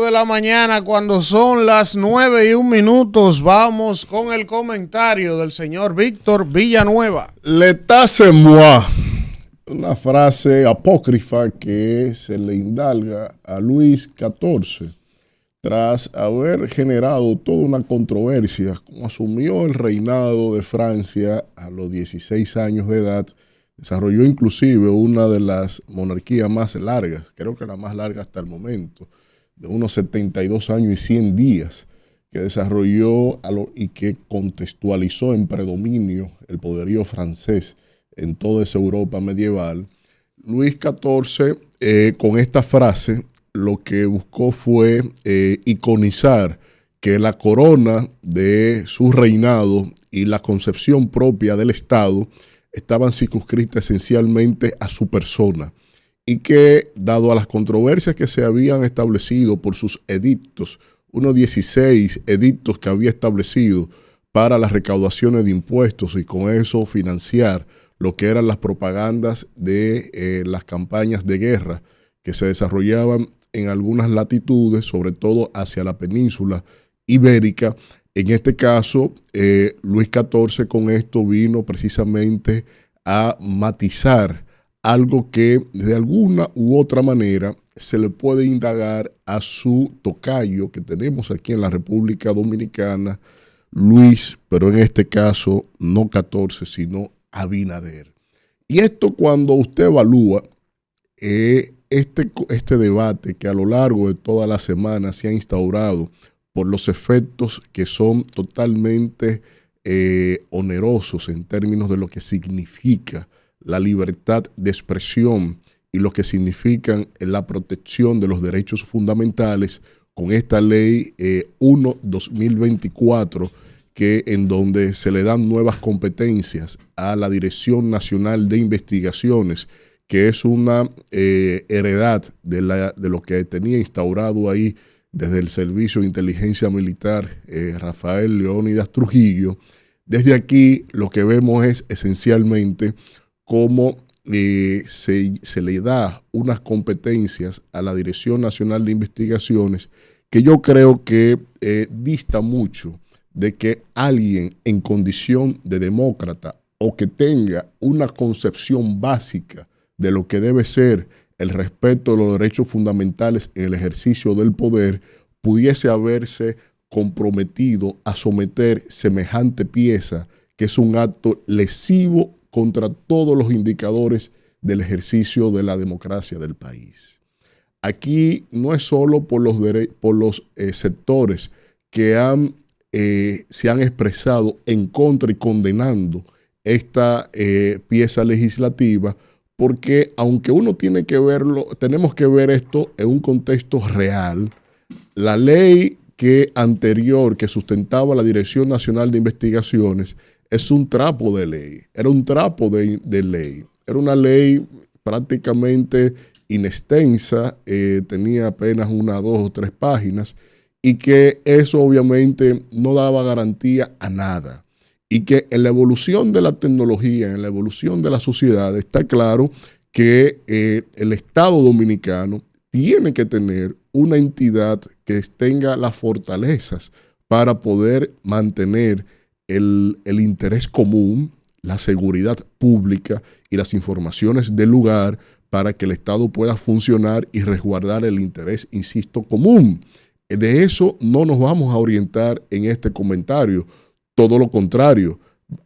de la mañana, cuando son las 9:01, vamos con el comentario del señor Víctor Villanueva. L'état c'est moi, una frase apócrifa que se le indalga a Luis XIV tras haber generado toda una controversia, como asumió el reinado de Francia a los 16 años de edad. Desarrolló inclusive una de las monarquías más largas, creo que la más larga hasta el momento, de unos 72 años y 100 días, que desarrolló y que contextualizó en predominio el poderío francés en toda esa Europa medieval. Luis XIV, con esta frase, lo que buscó fue iconizar que la corona de su reinado y la concepción propia del Estado estaban circunscritas esencialmente a su persona y que, dado a las controversias que se habían establecido por sus edictos, unos 16 edictos que había establecido para las recaudaciones de impuestos y con eso financiar lo que eran las propagandas de las campañas de guerra que se desarrollaban en algunas latitudes, sobre todo hacia la península ibérica. En este caso, Luis XIV con esto vino precisamente a matizar algo que de alguna u otra manera se le puede indagar a su tocayo que tenemos aquí en la República Dominicana, Luis, pero en este caso no XIV, sino Abinader. Y esto, cuando usted evalúa este debate que a lo largo de toda la semana se ha instaurado por los efectos que son totalmente onerosos en términos de lo que significa la libertad de expresión y lo que significan la protección de los derechos fundamentales con esta ley 1/2024, que en donde se le dan nuevas competencias a la Dirección Nacional de Investigaciones, que es una heredad de lo que tenía instaurado ahí desde el Servicio de Inteligencia Militar Rafael Leónidas Trujillo. Desde aquí lo que vemos es esencialmente cómo se le da unas competencias a la Dirección Nacional de Investigaciones que yo creo que dista mucho de que alguien en condición de demócrata o que tenga una concepción básica de lo que debe ser el respeto de los derechos fundamentales en el ejercicio del poder, pudiese haberse comprometido a someter semejante pieza, que es un acto lesivo contra todos los indicadores del ejercicio de la democracia del país. Aquí no es solo por los sectores que se han expresado en contra y condenando esta pieza legislativa, porque aunque uno tiene que verlo, tenemos que ver esto en un contexto real. La ley anterior que sustentaba la Dirección Nacional de Investigaciones es un trapo de ley, era un trapo de ley, era una ley prácticamente inextensa, tenía apenas 1, 2 o 3 páginas, y que eso obviamente no daba garantía a nada. Y que en la evolución de la tecnología, en la evolución de la sociedad, está claro que el Estado dominicano tiene que tener una entidad que tenga las fortalezas para poder mantener el interés común, la seguridad pública y las informaciones del lugar para que el Estado pueda funcionar y resguardar el interés, insisto, común. De eso no nos vamos a orientar en este comentario. Todo lo contrario,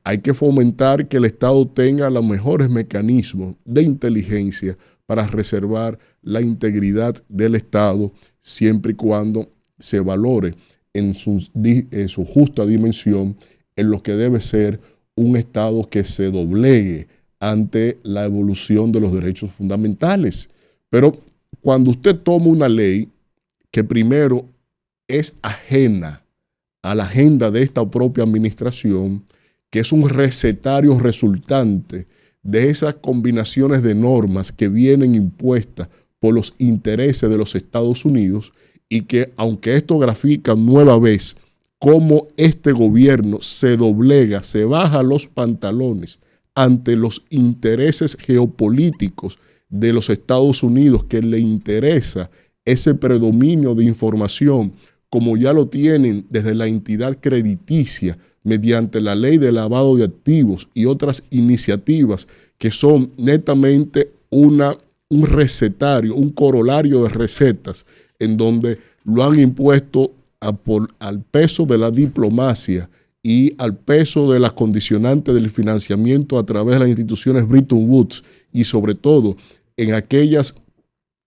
hay que fomentar que el Estado tenga los mejores mecanismos de inteligencia para reservar la integridad del Estado, siempre y cuando se valore en su justa dimensión en lo que debe ser un Estado que se doblegue ante la evolución de los derechos fundamentales. Pero cuando usted toma una ley que primero es ajena a la agenda de esta propia administración, que es un recetario resultante de esas combinaciones de normas que vienen impuestas por los intereses de los Estados Unidos, y que, aunque esto grafica nueva vez cómo este gobierno se doblega, se baja los pantalones ante los intereses geopolíticos de los Estados Unidos, que le interesa ese predominio de información, como ya lo tienen desde la entidad crediticia, mediante la ley de lavado de activos y otras iniciativas que son netamente un recetario, un corolario de recetas, en donde lo han impuesto al peso de la diplomacia y al peso de las condicionantes del financiamiento a través de las instituciones Bretton Woods y sobre todo en aquellas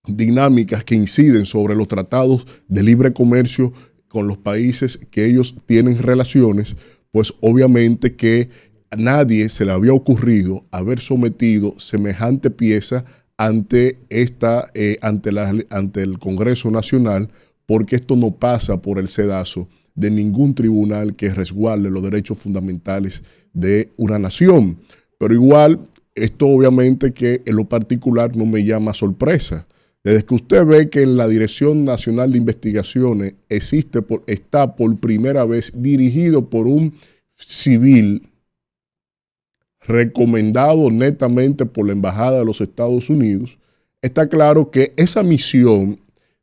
dinámicas que inciden sobre los tratados de libre comercio con los países que ellos tienen relaciones, pues obviamente que a nadie se le había ocurrido haber sometido semejante pieza ante el Congreso Nacional, porque esto no pasa por el sedazo de ningún tribunal que resguarde los derechos fundamentales de una nación. Pero igual, esto obviamente que en lo particular no me llama sorpresa. Desde que usted ve que en la Dirección Nacional de Investigaciones está por primera vez dirigido por un civil recomendado netamente por la Embajada de los Estados Unidos, está claro que esa misión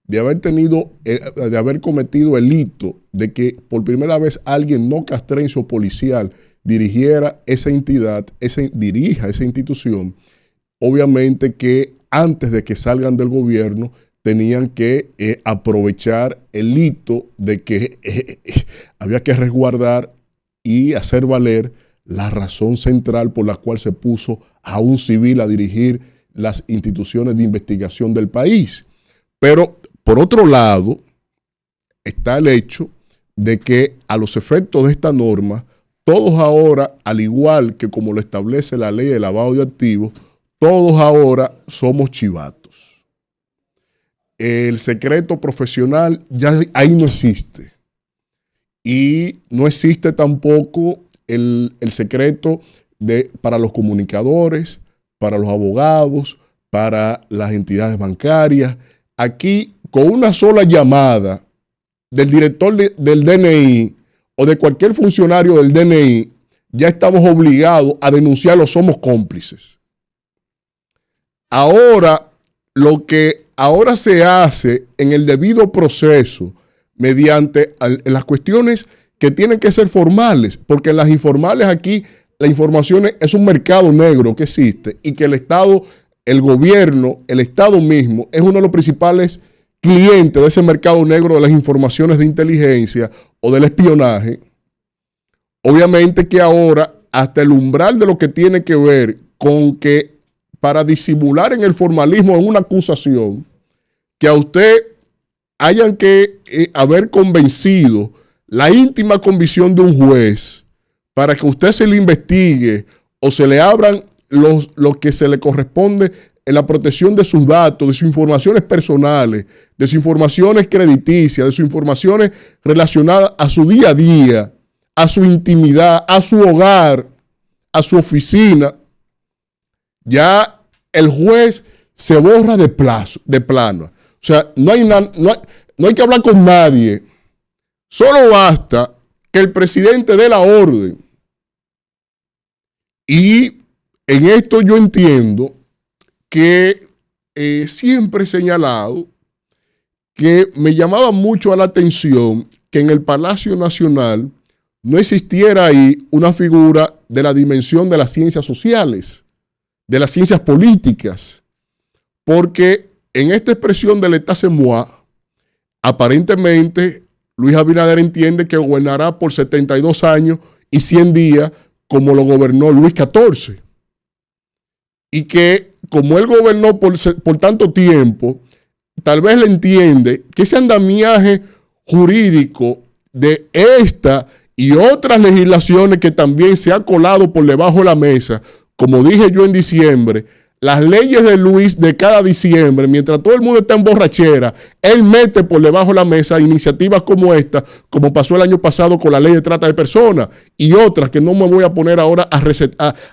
de haber cometido el hito de que por primera vez alguien no castrense o policial dirija esa institución, obviamente que antes de que salgan del gobierno tenían que aprovechar el hito de que había que resguardar y hacer valer la razón central por la cual se puso a un civil a dirigir las instituciones de investigación del país. Pero, por otro lado, está el hecho de que a los efectos de esta norma, todos ahora, al igual que como lo establece la ley de lavado de activos, todos ahora somos chivatos. El secreto profesional ya ahí no existe. Y no existe tampoco el secreto para los comunicadores, para los abogados, para las entidades bancarias. Aquí, con una sola llamada del director del DNI o de cualquier funcionario del DNI, ya estamos obligados a denunciarlo, somos cómplices. Ahora, lo que ahora se hace en el debido proceso, mediante las cuestiones que tienen que ser formales, porque en las informales aquí la información es un mercado negro que existe y que el Estado, el gobierno, el Estado mismo es uno de los principales clientes de ese mercado negro de las informaciones de inteligencia o del espionaje. Obviamente que ahora hasta el umbral de lo que tiene que ver con que para disimular en el formalismo en una acusación, que a usted hayan que haber convencido la íntima convicción de un juez para que usted se le investigue o se le abran lo que se le corresponde en la protección de sus datos, de sus informaciones personales, de sus informaciones crediticias, de sus informaciones relacionadas a su día a día, a su intimidad, a su hogar, a su oficina. Ya el juez se borra de plano. O sea, no hay que hablar con nadie. Solo basta que el presidente dé la orden. Y en esto yo entiendo que siempre he señalado que me llamaba mucho a la atención que en el Palacio Nacional no existiera ahí una figura de la dimensión de las ciencias sociales, de las ciencias políticas, porque en esta expresión del État c'est moi, aparentemente Luis Abinader entiende que gobernará por 72 años y 100 días como lo gobernó Luis XIV. Y que como él gobernó por tanto tiempo, tal vez le entiende que ese andamiaje jurídico de esta y otras legislaciones que también se ha colado por debajo de la mesa, como dije yo en diciembre, las leyes de Luis de cada diciembre, mientras todo el mundo está en borrachera, él mete por debajo de la mesa iniciativas como esta, como pasó el año pasado con la ley de trata de personas y otras que no me voy a poner ahora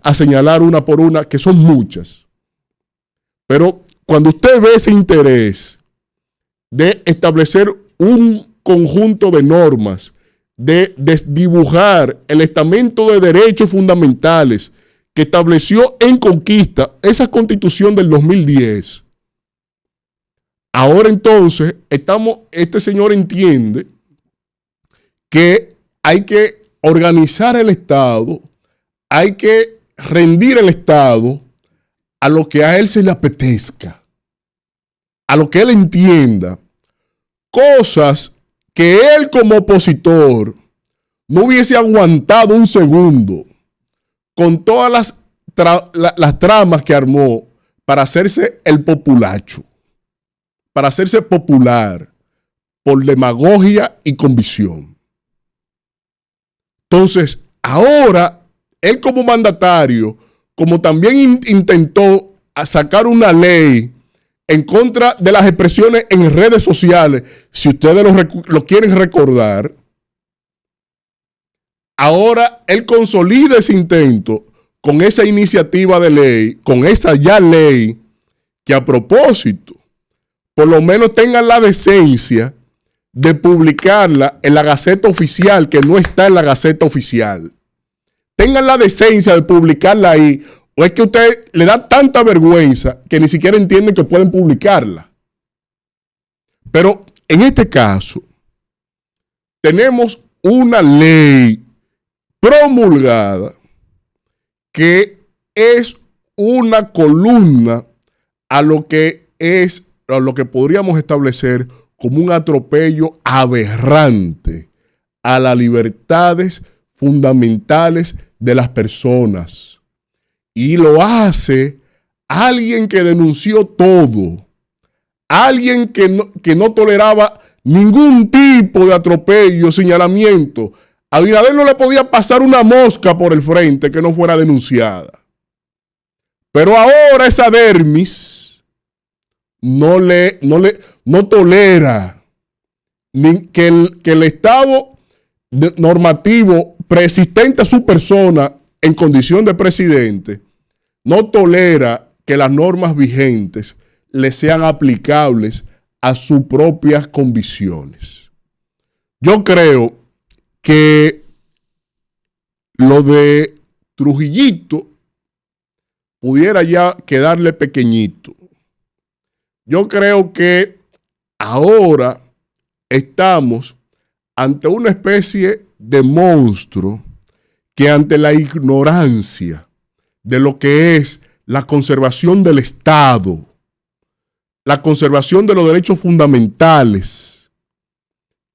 a señalar una por una, que son muchas. Pero cuando usted ve ese interés de establecer un conjunto de normas, de desdibujar el estamento de derechos fundamentales que estableció en conquista esa constitución del 2010, Ahora entonces, este señor entiende que hay que organizar el Estado, hay que rendir el Estado a lo que a él se le apetezca, a lo que él entienda, cosas que él como opositor no hubiese aguantado un segundo con todas las tramas que armó para hacerse el populacho, para hacerse popular por demagogia y convicción. Entonces, ahora, él como mandatario, como también intentó sacar una ley en contra de las expresiones en redes sociales, si ustedes lo quieren recordar, ahora él consolida ese intento con esa iniciativa de ley, con esa ya ley, que a propósito, por lo menos tengan la decencia de publicarla en la Gaceta Oficial, que no está en la Gaceta Oficial. Tengan la decencia de publicarla ahí, o es que a usted le da tanta vergüenza que ni siquiera entienden que pueden publicarla. Pero en este caso, tenemos una ley promulgada que es una columna a lo que podríamos establecer como un atropello aberrante a las libertades fundamentales de las personas. Y lo hace alguien que denunció todo, alguien que no toleraba ningún tipo de atropello, señalamiento. A Abinader no le podía pasar una mosca por el frente que no fuera denunciada. Pero ahora esa dermis no tolera ni que el Estado normativo preexistente a su persona en condición de presidente no tolera que las normas vigentes le sean aplicables a sus propias convicciones. Yo creo que lo de Trujillito pudiera ya quedarle pequeñito. Yo creo que ahora estamos ante una especie de monstruo que ante la ignorancia de lo que es la conservación del Estado, la conservación de los derechos fundamentales,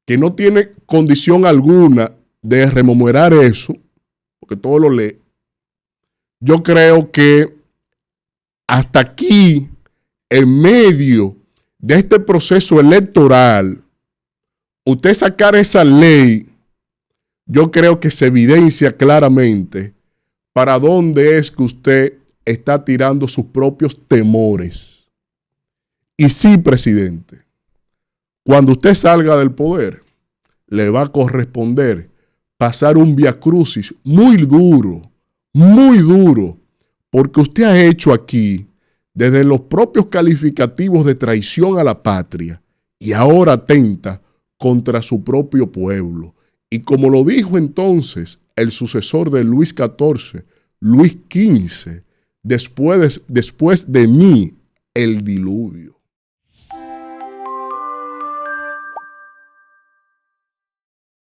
que no tiene condición alguna de rememorar eso, porque todo lo lee. Yo creo que hasta aquí, en medio de este proceso electoral, usted sacar esa ley, yo creo que se evidencia claramente para dónde es que usted está tirando sus propios temores. Y sí, presidente, cuando usted salga del poder, le va a corresponder pasar un viacrucis muy duro, porque usted ha hecho aquí, desde los propios calificativos de traición a la patria, y ahora atenta contra su propio pueblo. Y como lo dijo entonces el sucesor de Luis XIV, Luis XV, después de mí, el diluvio.